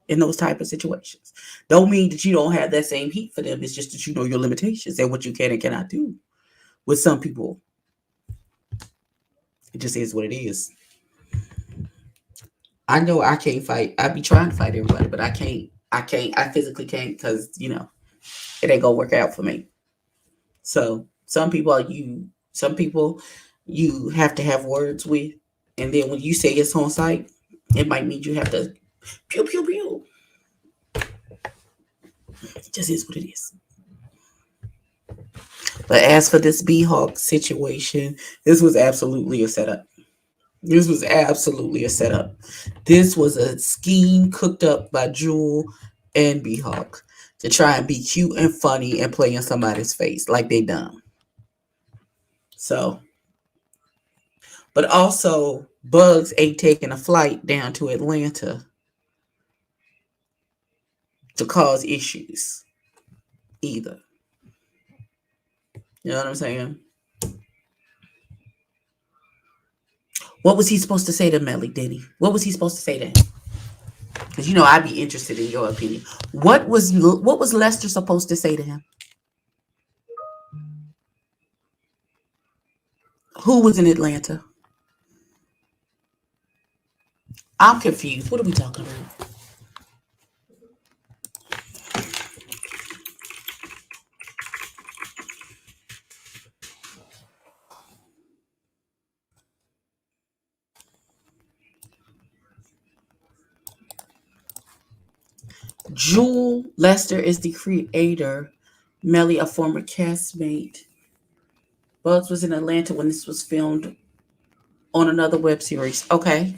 in those type of situations. Don't mean that you don't have that same heat for them. It's just that you know your limitations and what you can and cannot do. With some people, it just is what it is. I know I can't fight. I be trying to fight everybody, but I can't. I can't. I physically can't because it ain't gonna work out for me. So some people some people you have to have words with, and then when you say it's on site, it might mean you have to pew pew pew. It just is what it is. But as for this B-Hawk situation, this was absolutely a setup. This was absolutely a setup. This was a scheme cooked up by Jewel and B-Hawk to try and be cute and funny and play in somebody's face like they done. So, but also Bugs ain't taking a flight down to Atlanta to cause issues either. You know what I'm saying? What was he supposed to say to Melly, Denny? What was he supposed to say to him? Because I'd be interested in your opinion. What was Lester supposed to say to him? Who was in Atlanta? I'm confused. What are we talking about? Jewel Lester is the creator. Melly, a former castmate. Bugs was in Atlanta when this was filmed on another web series. Okay.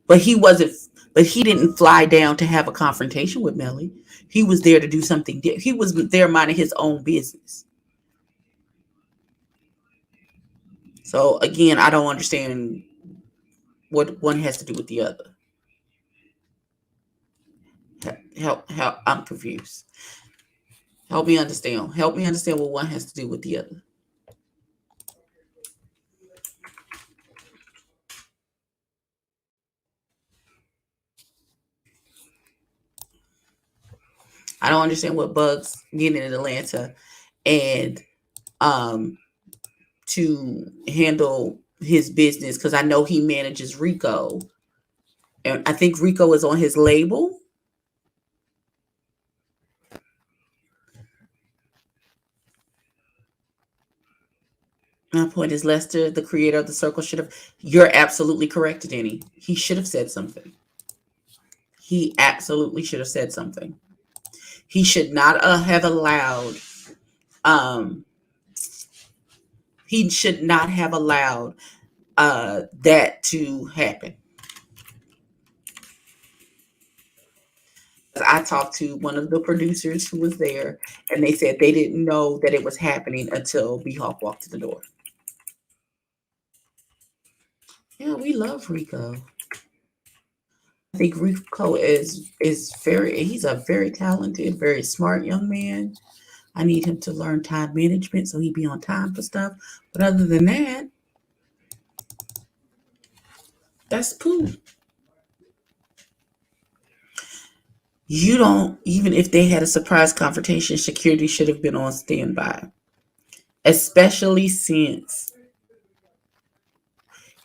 But he wasn't, but he didn't fly down to have a confrontation with Melly. He was there to do something. He was there minding his own business. So again, I don't understand what one has to do with the other. Help, I'm confused. Help me understand. Help me understand what one has to do with the other. I don't understand what Bugs getting in Atlanta and to handle his business, because I know he manages Rico. And I think Rico is on his label. My point is, Lester, the creator of the circle, should have. You're absolutely correct, Danny. He should have said something. He absolutely should have said something. He should not have allowed. He should not have allowed that to happen. I talked to one of the producers who was there, and they said they didn't know that it was happening until B-Hawk walked to the door. Yeah, we love Rico. I think Rico is he's a very talented, very smart young man. I need him to learn time management so he be on time for stuff. But other than that, that's cool. You don't, even if they had a surprise confrontation, security should have been on standby. Especially since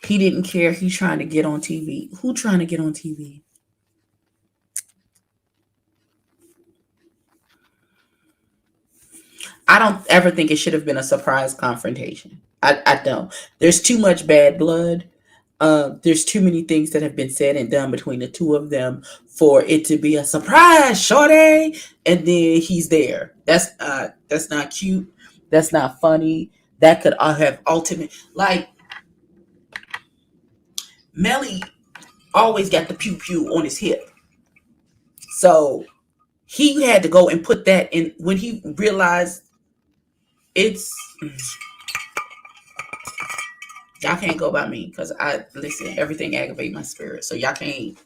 he didn't care. He's trying to get on TV. Who trying to get on TV? I don't ever think it should have been a surprise confrontation. I don't. There's too much bad blood. There's too many things that have been said and done between the two of them for it to be a surprise, shorty, and then he's there. That's not cute. That's not funny. That could have ultimate, like, Melly always got the pew pew on his hip, so he had to go and put that in when he realized it's. Y'all can't go by me because I listen. Everything aggravate my spirit, so y'all can't.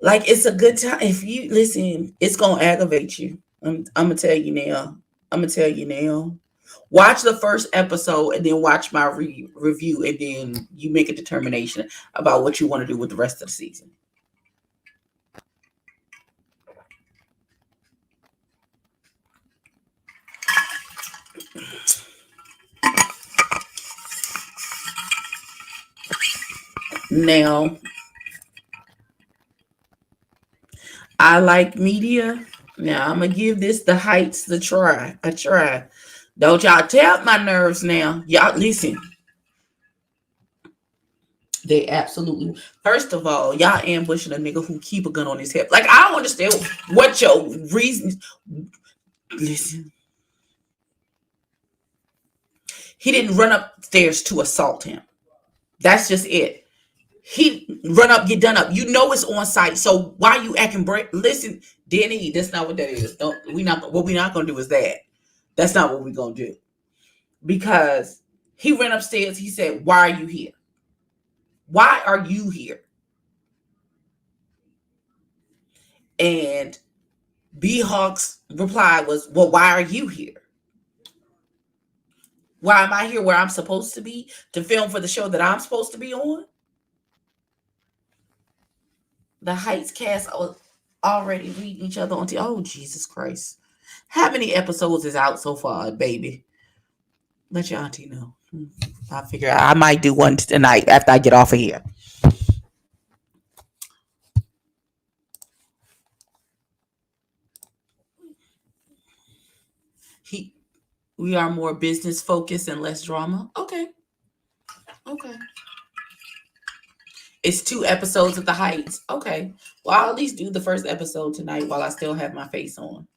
Like, it's a good time if you listen. It's gonna aggravate you. I'm gonna tell you now. I'm gonna tell you now. Watch the first episode and then watch my review, and then you make a determination about what you want to do with the rest of the season. Now, I like media. Now I'm gonna give this the heights a try. Don't y'all tap my nerves now. Y'all listen. They absolutely. First of all, y'all ambushing a nigga who keep a gun on his hip. Like I don't understand what your reasons. Listen, he didn't run upstairs to assault him. That's just it. He run up, get done up. You know it's on site. So why you acting brave? Listen, Denny, that's not what that is. Don't we not? What we not gonna do is that. That's not what we gonna do. Because he ran upstairs. He said, "Why are you here? Why are you here?" And B Hawk's reply was, "Well, why are you here? Why am I here where I'm supposed to be to film for the show that I'm supposed to be on?" The Heights cast was already reading each other on TV. Oh, Jesus Christ. How many episodes is out so far, baby? Let your auntie know. I figure I might do one tonight after I get off of here. We are more business focused and less drama. Okay. It's 2 episodes of The Heights. Okay. Well, I'll at least do the first episode tonight while I still have my face on.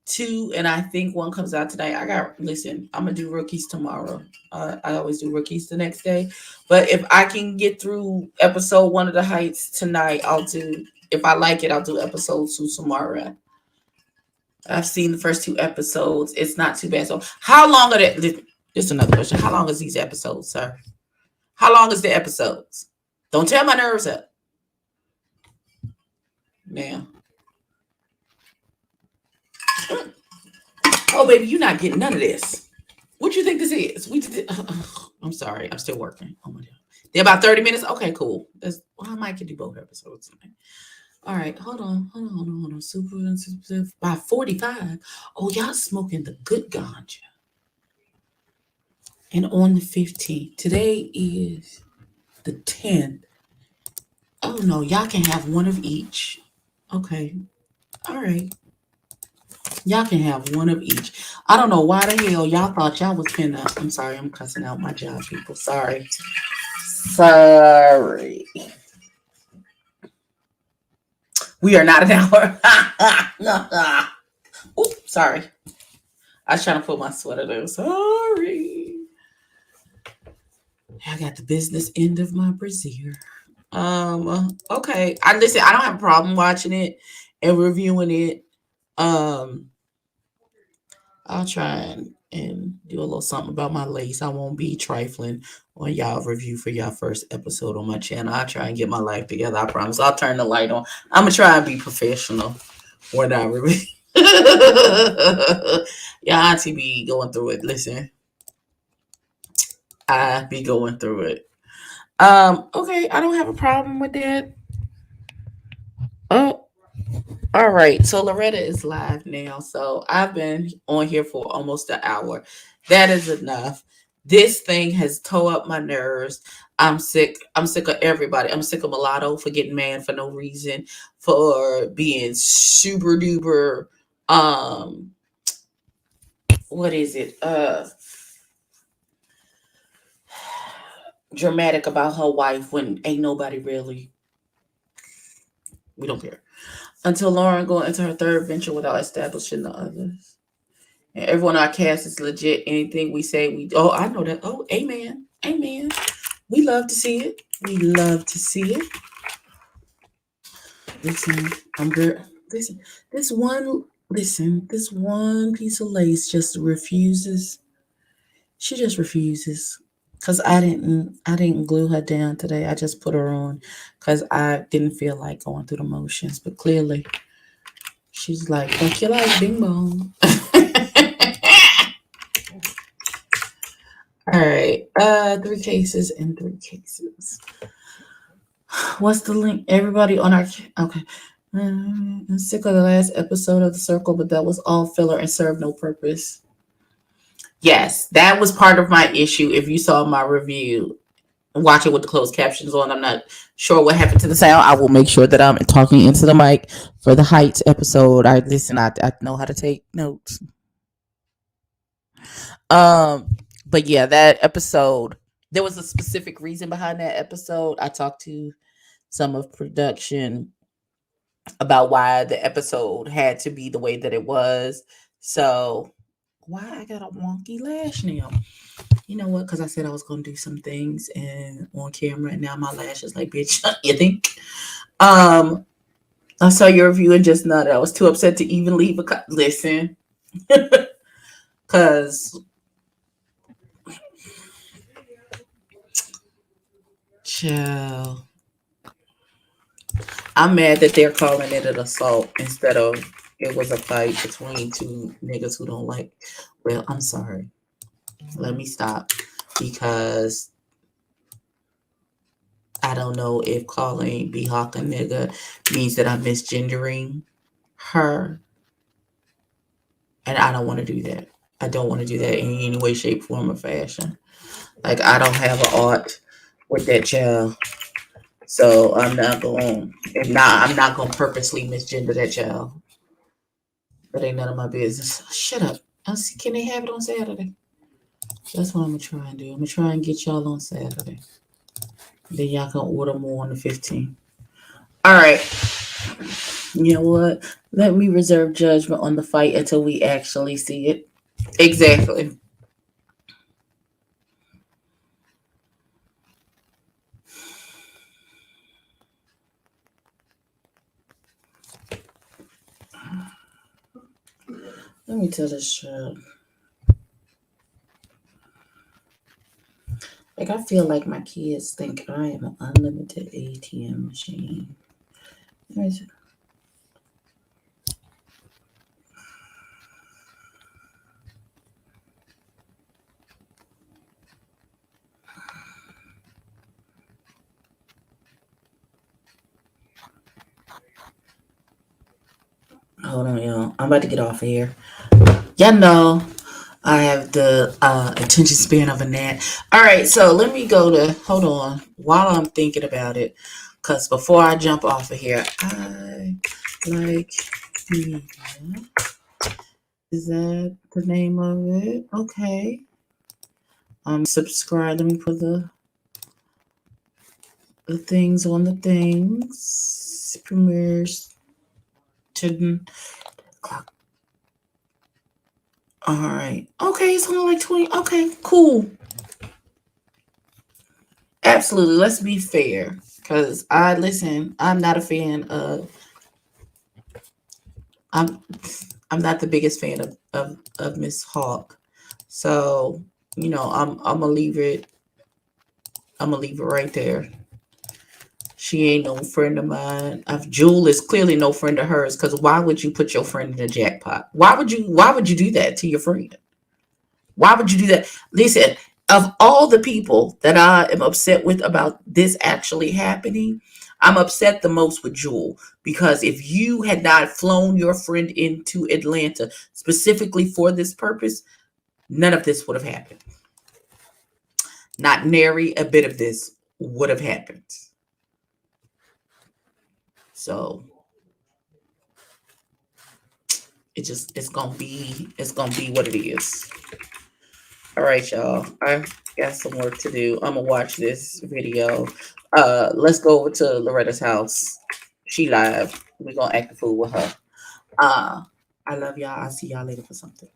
2, and I think 1 comes out tonight. Listen, I'm going to do Rookies tomorrow. I always do Rookies the next day. But if I can get through episode 1 of The Heights tonight, I'll do, if I like it, I'll do episode 2 tomorrow. I've seen the first 2 episodes. It's not too bad. So how long are they? Just another question. How long is these episodes, sir? How long is the episodes? Don't tear my nerves up. Now. Oh, baby, you're not getting none of this. What you think this is? I'm sorry. I'm still working. Oh, my God. They're about 30 minutes? Okay, cool. I might can do both episodes tonight. All right, hold on. Super by 45. Oh, y'all smoking the good ganja. And on the 15th. Today is the 10th. Oh no, y'all can have one of each. Okay. All right. Y'all can have one of each. I don't know why the hell y'all thought y'all was finna. I'm sorry, I'm cussing out my job people. Sorry. We are not an hour. Oops, sorry. I was trying to put my sweater there. Sorry. I got the business end of my brassiere. Okay. I don't have a problem watching it and reviewing it. I'll try and do a little something about my lace. I won't be trifling on y'all review for y'all first episode on my channel. I'll try and get my life together. I promise. I'll turn the light on. I'm gonna try and be professional when I review. Your auntie be going through it. Listen, I be going through it. Okay, I don't have a problem with that. Oh, all right. So Loretta is live now. So I've been on here for almost an hour. That is enough. This thing has tore up my nerves. I'm sick. I'm sick of everybody. I'm sick of Mulatto for getting mad for no reason, for being super duper what is it? Dramatic about her wife when ain't nobody really. We don't care. Until Lauren go into her third venture without establishing the others. And everyone on our cast is legit. Anything we say, I know that. Oh, amen. Amen. We love to see it. We love to see it. Listen, I'm good. Listen, this one piece of lace just refuses. She just refuses. Cause I didn't glue her down today. I just put her on because I didn't feel like going through the motions. But clearly, she's like, "Fuck your life, bing bong." All right, 3 cases and 3 cases. What's the link? Everybody on our okay. I'm sick of the last episode of The Circle, but that was all filler and served no purpose. Yes, that was part of my issue. If you saw my review, watch it with the closed captions on. I'm not sure what happened to the sound. I will make sure that I'm talking into the mic for the Heights episode. I know how to take notes. But yeah, that episode, there was a specific reason behind that episode. I talked to some of production about why the episode had to be the way that it was. So why I got a wonky lash now? You know what? Because I said I was gonna do some things and on camera, and now my lash is like, bitch, you think? I saw your review and just nodded. I was too upset to even leave a listen, because child, I'm mad that they're calling it an assault instead of it was a fight between two niggas who don't like. Well, I'm sorry. Let me stop, because I don't know if calling B Hawk a nigga means that I'm misgendering her, and I don't want to do that. I don't want to do that in any way, shape, form, or fashion. Like, I don't have an art with that child, so I'm not going. If not, I'm not going to purposely misgender that child. That ain't none of my business. Shut up. I see. Can they have it on Saturday? That's what I'm gonna try and do. I'm gonna try and get y'all on Saturday. Then y'all can order more on the 15th. All right. You know what? Let me reserve judgment on the fight until we actually see it. Exactly. Let me tell this child. Like, I feel like my kids think I am an unlimited ATM machine. Hold on, y'all. I'm about to get off of here. Y'all know I have the attention span of a gnat. All right, so let me go to, hold on, while I'm thinking about it, because before I jump off of here, I like media. Is that the name of it? Okay. Subscribe. Let me put the things on the things. Premieres to clock. All right. Okay, it's only like 20. Okay, cool. Absolutely. Let's be fair. Because I'm not a fan of I'm not the biggest fan of Miss Hawk. So, I'm gonna leave it. I'm gonna leave it right there. She ain't no friend of mine. Jewel is clearly no friend of hers, because why would you put your friend in a jackpot? Why would you do that to your friend? Why would you do that? Listen, of all the people that I am upset with about this actually happening, I'm upset the most with Jewel, because if you had not flown your friend into Atlanta specifically for this purpose, none of this would have happened. Not nary a bit of this would have happened. So it's gonna be what it is. All right, y'all. I got some work to do. I'm gonna watch this video. Let's go over to Loretta's house. She live. We're gonna act the fool with her. I love y'all. I'll see y'all later for something.